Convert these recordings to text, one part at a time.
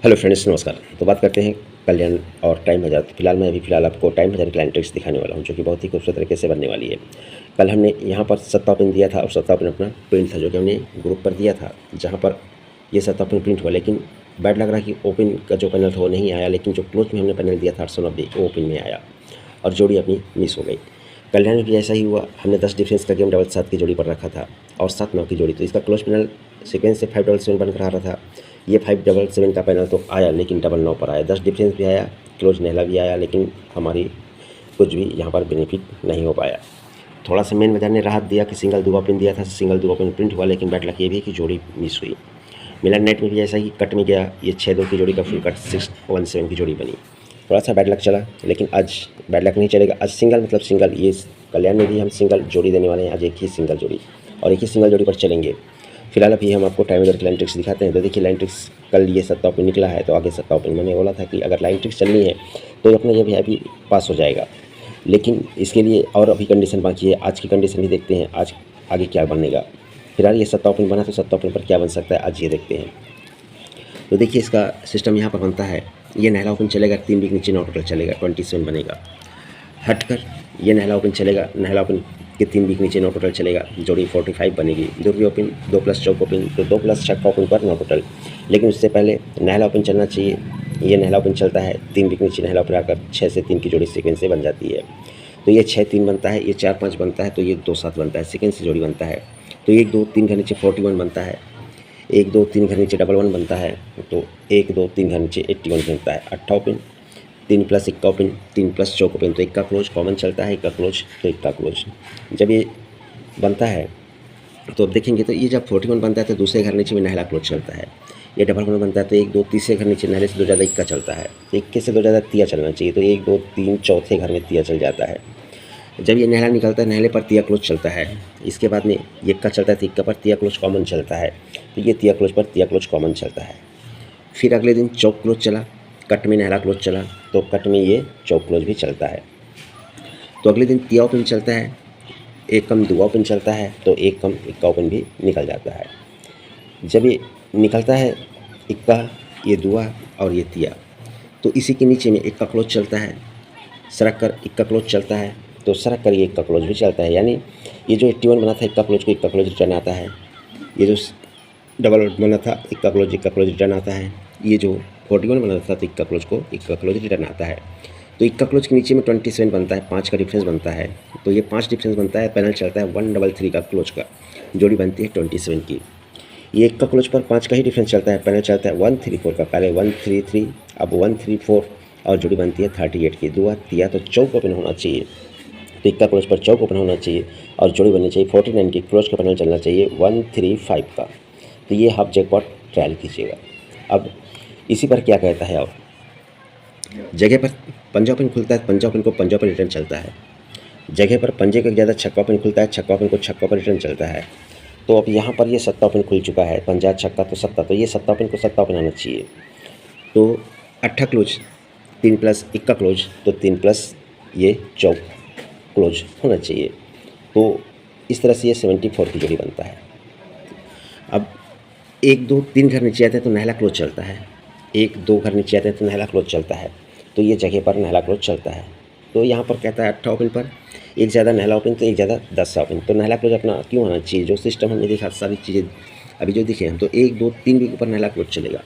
Hello friends, नमस्कार। तो बात करते हैं कल्याण और टाइम हज़ार। फिलहाल आपको टाइम हज़ार की ट्रिक्स दिखाने वाला हूं, जो कि बहुत ही खूबसूरत तरीके से बनने वाली है। कल हमने यहाँ पर सत्ता ओपन दिया था और सत्ता ओपन अपना प्रिंट था, जो कि हमने ग्रुप पर दिया था, जहाँ पर ये सत्ता ओपन प्रिंट हुआ। लेकिन बैड लग रहा कि ओपन का जो पैनल था वो नहीं आया, लेकिन जो क्लोज में हमने पैनल दिया था 890 वो ओपन में आया और जोड़ी अपनी मिस हो गई। कल्याण में भी ऐसा ही हुआ। हमने 10 डिफरेंस का गेम 7-7 की जोड़ी पर रखा था और 7-9 की जोड़ी, तो इसका क्लोज पैनल सीक्वेंस से 5-7 बनकर आ रहा था। ये 5-7 का पैनल तो आया, लेकिन 9-9 पर आया। 10 डिफरेंस भी आया, क्लोज नहला भी आया, लेकिन हमारी कुछ भी यहाँ पर बेनिफिट नहीं हो पाया। थोड़ा सा मेन बाजार ने राहत दिया कि सिंगल दो ओपन दिया था, सिंगल दो ओपन प्रिंट हुआ, लेकिन बैड लक ये भी कि जोड़ी मिस हुई। मिलन नेट में भी ऐसा ही कट में गया। ये 6-2 की जोड़ी का फुल कट 6-1-7 की जोड़ी बनी। थोड़ा सा बैड लक चला, लेकिन आज बैड लक नहीं चलेगा। आज सिंगल मतलब सिंगल, ये कल्याण में भी हम सिंगल जोड़ी देने वाले हैं। आज एक ही सिंगल जोड़ी और एक ही सिंगल जोड़ी पर चलेंगे। फिलहाल अभी हम आपको टाइम की लाइन ट्रिक्स दिखाते हैं। तो देखिए, लाइन ट्रिक्स कल ये सत्ता ओपन निकला है, तो आगे सत्ता ओपन मैंने बोला था कि अगर लाइन ट्रिक्स चलनी है तो अपना ये भी अभी पास हो जाएगा, लेकिन इसके लिए और अभी कंडीशन बाकी है। आज की कंडीशन भी देखते हैं, आज आगे क्या बनेगा। फिलहाल ये सत्ता ओपन बना, तो सत्ता ओपन पर क्या बन सकता है आज ये देखते हैं। तो देखिए, इसका सिस्टम यहाँ पर बनता है। ये नहला ओपन चलेगा, 3 वीक नीचे नौ टोटल चलेगा, 27 बनेगा। हटकर ये नहला ओपन चलेगा, नहला ओपन के 3 वीक नीचे नौ टोटल चलेगा, जोड़ी 45 बनेगी। दुर्वी ओपन 2 प्लस चौक ओपन, तो 2 प्लस छक्का ओपन पर नौ टोटल। लेकिन उससे पहले नहला ओपन चलना चाहिए। ये नहला ओपन चलता है, 3 वीक नीचे नहला ओपन आकर 6 से 3 की जोड़ी सीक्वेंस से बन जाती है। तो ये 6-3 बनता है, ये 4-5 बनता है, तो ये 2-7 बनता है, सेकेंड से जोड़ी बनता है। तो 1-2-3 का नीचे 41 बनता है, 1-2-3 घर नीचे 11 बनता है, तो 1-2-3 घर नीचे 81 बनता है। 8 ओपन, 3 प्लस इक्का ओपन, 3 प्लस चौक ओपन, तो इक्का क्लोज कॉमन चलता है, इक्का क्लोज तो इक्का क्लोज। जब ये बनता है तो अब देखेंगे, तो ये जब 41 बनता है तो दूसरे घर नीचे में नहला क्लोज चलता है। ये डबल वन बनता है तो 1-2 तीसरे घर नीचे नहले से 2 ज़्यादा इक्का चलता है, तो इक्के से 2 ज़्यादा तिया चलना चाहिए, तो 1-2-3 चौथे घर में तिया चल जाता है। जब ये नहला निकलता है, नहले पर तिया क्लोज चलता है। इसके बाद में ये इक्का चलता है, तो इक्का पर तिया क्लोज कॉमन चलता है, तो ये तिया क्लोज पर तिया क्लोज कॉमन चलता है। फिर अगले दिन चौक क्लोज चला, कट में नहला क्लोज चला, तो कट में ये चौक क्लोज भी चलता है। तो अगले दिन तिया ओपन चलता है, एक कम दुआ ओपन चलता है, तो एक कम इक्का ओपन भी निकल जाता है। जब ये निकलता है इक्का, ये दुआ और ये तिया, तो इसी के नीचे में इक्का क्लोज चलता है, सरक कर इक्का क्लोज चलता है, तो सरक कर ये इक्का क्लोज भी चलता है। यानी ये जो 81 बना था इक्का क्लोज को इक्का क्लोज रिटर्न आता है। ये जो डबल बना था इक्का क्लोज रिटर्न आता है। ये जो 41 बना था तो इक्का क्लोज को इक्का क्लोज रिटर्न आता है। तो इक्का क्लोज के नीचे में 27 बनता है, 5 का डिफरेंस बनता है, तो ये 5 डिफरेंस बनता है। पैनल चलता है 133 का क्लोज का, जोड़ी बनती है 27 की। ये इक्का क्लोज पर 5 का ही डिफरेंस चलता है, पैनल चलता है 134 का, पहले 133 अब 134 और जोड़ी बनती है 38 की। दुआ तिया तो चौक ओपन होना चाहिए, तो इक्का क्लोज पर चौक ओपन होना चाहिए और जोड़ी बननी चाहिए 49 की। क्लोज का पैनल चलना चाहिए 135 का, तो ये हाफ जैकपॉट ट्रायल कीजिएगा। अब इसी पर क्या कहता है, और जगह पर पंजा ओपन खुलता है, पंजा ओपन को पंजा पर रिटर्न चलता है। जगह पर पंजे का ज़्यादा छक्का ओपन खुलता है, छक्का ओपन को छक्का पर रिटर्न चलता है। तो अब यहाँ पर ये सत्ता ओपन खुल चुका है, पंजा छक्का तो सत्ता, तो ये सत्ता ओपन को सत्ता ओपन आना चाहिए। तो अट्ठा क्लोज 3 प्लस इक्का क्लोज, तो 3 प्लस ये चौक क्लोज होना चाहिए। तो इस तरह से ये 74 की जोड़ी बनता है। अब 1-2-3 घर नीचे आते हैं तो नहला क्लोज चलता है, 1-2 घर नीचे आते हैं तो नहला क्लोज चलता है, तो ये जगह पर नहला क्लोज चलता है। तो यहाँ पर कहता है 8 ओपन पर एक ज़्यादा नहला ओपन, तो एक ज़्यादा 10 ओपन, तो नहला क्लोज अपना क्यों आना चाहिए। जो सिस्टम हमने देखा, सारी चीज़ें अभी जो दिखे हैं, तो 1-2-3 वीक ऊपर नहला क्लोज चलेगा,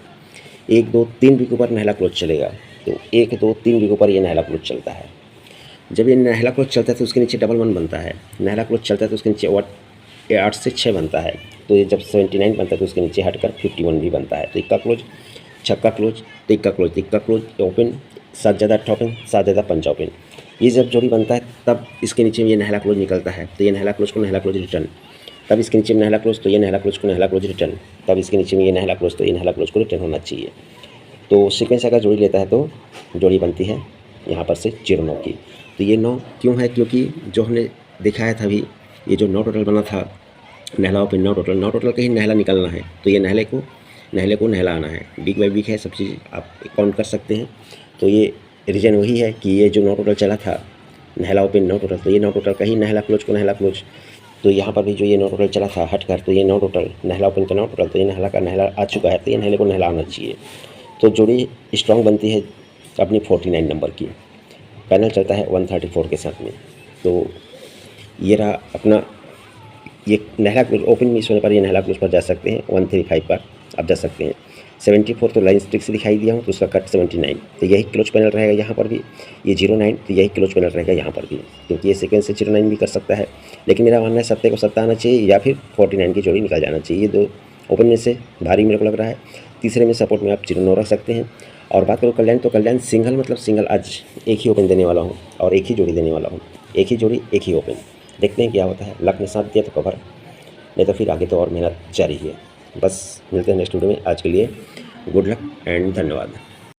1-2-3 वीक ऊपर नहला क्लोज चलेगा, तो 1-2-3 वीक ऊपर ये नहला क्लोज चलता है। जब ये नहला क्लोज चलता है तो उसके नीचे डबल वन बनता है, नहला क्लोज चलता है तो उसके नीचे 8 से 6 बनता है, तो ये जब 79 बनता है तो उसके नीचे हटकर 51 भी बनता है। तो इक्का क्लोज छक्का क्लोज, तो इक्का क्लोज इक्का क्लोज ओपन, 7 ज़्यादा 8 ओपन, 7 ज़्यादा 5 ओपन। ये जब जोड़ी बनता है तब इसके नीचे में ये नहला क्लोज निकलता है, तो ये नहला क्लोज को नहला क्लोज रिटर्न, तब इसके नीचे में नहला क्लोज, तो ये नहला क्लोज को नहला क्लोज रिटर्न, तब इसके नीचे में ये नहला क्लोज, तो ये नहला क्लोज को रिटर्न होना चाहिए। तो सीक्वेंस अगर जोड़ी लेता है तो जोड़ी बनती है यहाँ पर से 0-9 की। तो ये 9 क्यों है, क्योंकि जो हमने दिखाया था अभी, ये जो 9 टोटल बना था नहला ओपन 9 टोटल का ही नहला निकलना है, तो ये नहले को नहला आना है। वीक बाई वीक है, सब चीज़ आप काउंट कर सकते हैं। तो ये रीज़न वही है कि ये जो 9 टोटल चला था नहला ओपन 9 टोटल, तो ये 9 टोटल का ही नहला क्लोज को नहला क्लोज। तो यहाँ पर भी जो ये 9 टोटल चला था हट कर, तो ये 9 टोटल नहला ओपन का 9 टोटल, तो ये नहला का नहला आ चुका है, तो ये नहले को नहला आना चाहिए। तो जोड़ी स्ट्रॉन्ग बनती है अपनी 49 नंबर की। पैनल चलता है 134 के साथ में। तो ये रहा अपना, ये नहला क्लोज ओपन मिस होने पर ये नहला क्लोज पर जा सकते हैं, 135 पर आप जा सकते हैं। 74 तो लाइन स्टिक से दिखाई दिया हूँ, तो उसका कट 79, तो यही क्लोज पैनल रहेगा यहाँ पर भी। ये 09 तो यही क्लोज पैनल रहेगा यहाँ पर भी, क्योंकि ये सीक्वेंस से 09 भी कर सकता है। लेकिन मेरा मानना है सत्ते को सत्ता आना चाहिए या फिर 49 की जोड़ी निकल जाना चाहिए। ये दो ओपन में से भारी मेरे को लग रहा है। तीसरे में सपोर्ट में आप 09 रख सकते हैं। और बात करो कल्याण, तो कल्याण सिंगल मतलब सिंगल आज एक ही ओपन देने वाला हूँ और एक ही जोड़ी देने वाला हूँ। एक ही जोड़ी एक ही ओपन, देखते हैं क्या होता है। लक ने साथ दिया तो कवर, नहीं तो फिर आगे तो और मेहनत जारी है। बस मिलते हैं नेक्स्ट वीडियो में। आज के लिए गुड लक एंड धन्यवाद।